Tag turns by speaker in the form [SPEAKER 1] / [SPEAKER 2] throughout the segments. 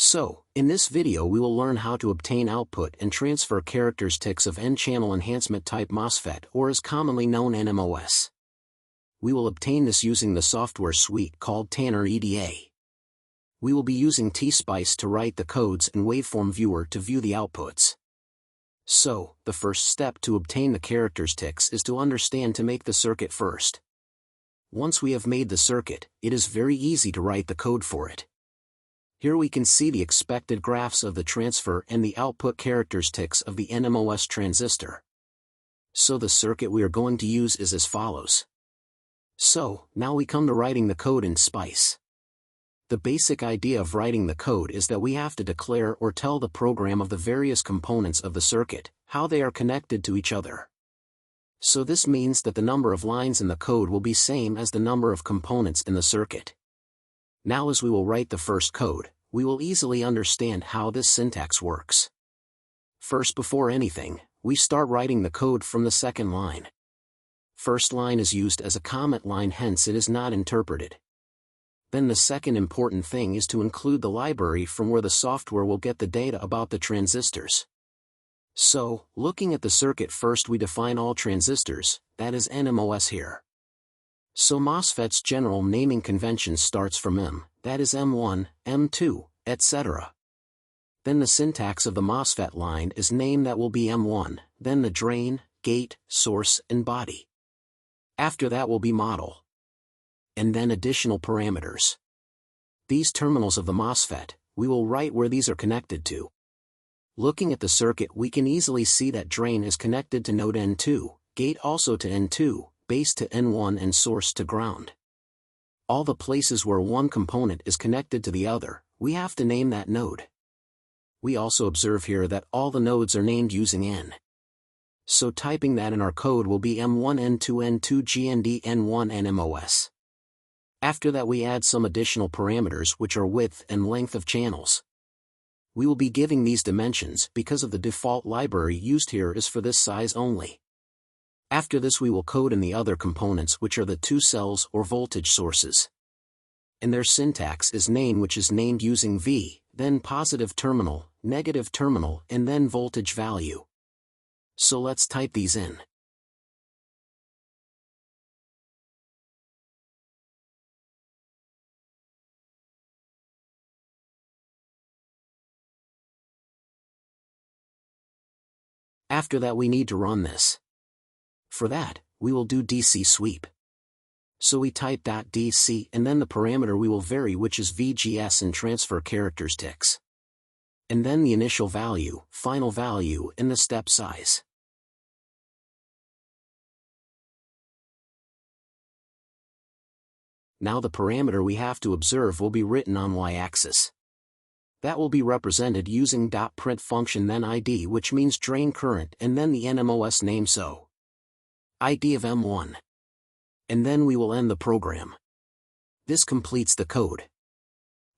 [SPEAKER 1] So, in this video we will learn how to obtain output and transfer characteristics of N-channel enhancement type MOSFET, or is commonly known NMOS. We will obtain this using the software suite called Tanner EDA. We will be using TSPICE to write the codes and waveform viewer to view the outputs. So, the first step to obtain the characteristics is to understand to make the circuit first. Once we have made the circuit, it is very easy to write the code for it. Here we can see the expected graphs of the transfer and the output characteristics of the NMOS transistor. So the circuit we are going to use is as follows. So, now we come to writing the code in SPICE. The basic idea of writing the code is that we have to declare or tell the program of the various components of the circuit, how they are connected to each other. So this means that the number of lines in the code will be same as the number of components in the circuit. Now as we will write the first code, we will easily understand how this syntax works. First, before anything, we start writing the code from the second line. First line is used as a comment line, hence it is not interpreted. Then the second important thing is to include the library from where the software will get the data about the transistors. So, looking at the circuit first, we define all transistors, that is NMOS here. So MOSFET's general naming convention starts from M, that is M1, M2, etc. Then the syntax of the MOSFET line is name, that will be M1, then the drain, gate, source, and body. After that will be model. And then additional parameters. These terminals of the MOSFET, we will write where these are connected to. Looking at the circuit, we can easily see that drain is connected to node N2, gate also to N2, base to N1 and source to ground. All the places where one component is connected to the other, we have to name that node. We also observe here that all the nodes are named using N. So typing that in our code will be M1 N2 N2 GND N1 NMOS. After that we add some additional parameters, which are width and length of channels. We will be giving these dimensions because of the default library used here is for this size only. After this we will code in the other components, which are the two cells or voltage sources. And their syntax is name, which is named using V, then positive terminal, negative terminal, and then voltage value. So let's type these in. After that we need to run this. For that, we will do DC sweep. So we type .dc and then the parameter we will vary, which is VGS, and transfer characteristics. And then the initial value, final value, and the step size. Now the parameter we have to observe will be written on y-axis. That will be represented using .print function, then ID, which means drain current, and then the NMOS name, so ID of M1. And then we will end the program. This completes the code.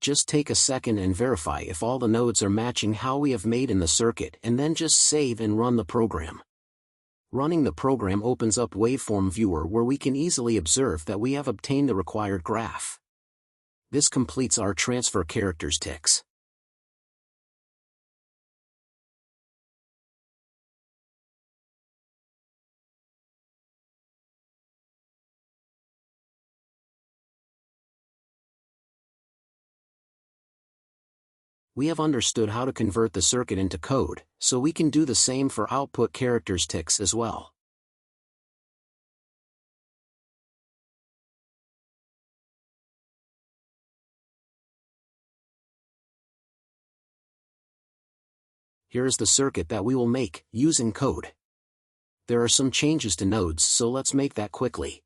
[SPEAKER 1] Just take a second and verify if all the nodes are matching how we have made in the circuit, and then just save and run the program. Running the program opens up waveform viewer, where we can easily observe that we have obtained the required graph. This completes our transfer characteristics. We have understood how to convert the circuit into code, so we can do the same for output characteristics as well. Here is the circuit that we will make, using code. There are some changes to nodes, so let's make that quickly.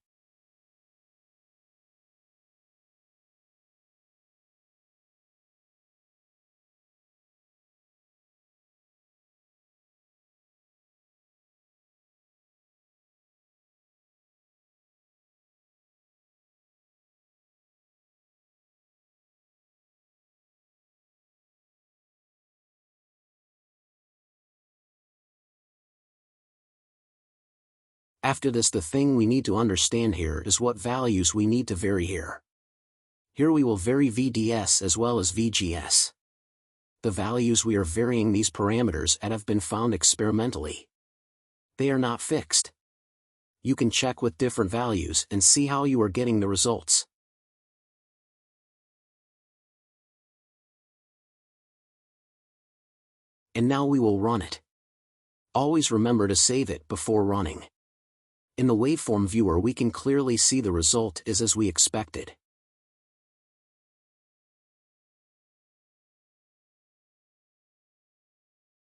[SPEAKER 1] After this, the thing we need to understand here is what values we need to vary here. Here we will vary VDS as well as VGS. the values we are varying these parameters at have been found experimentally. They are not fixed. You can check with different values and see how you are getting the results. And now we will run it. Always remember to save it before running. In the waveform viewer we can clearly see the result is as we expected.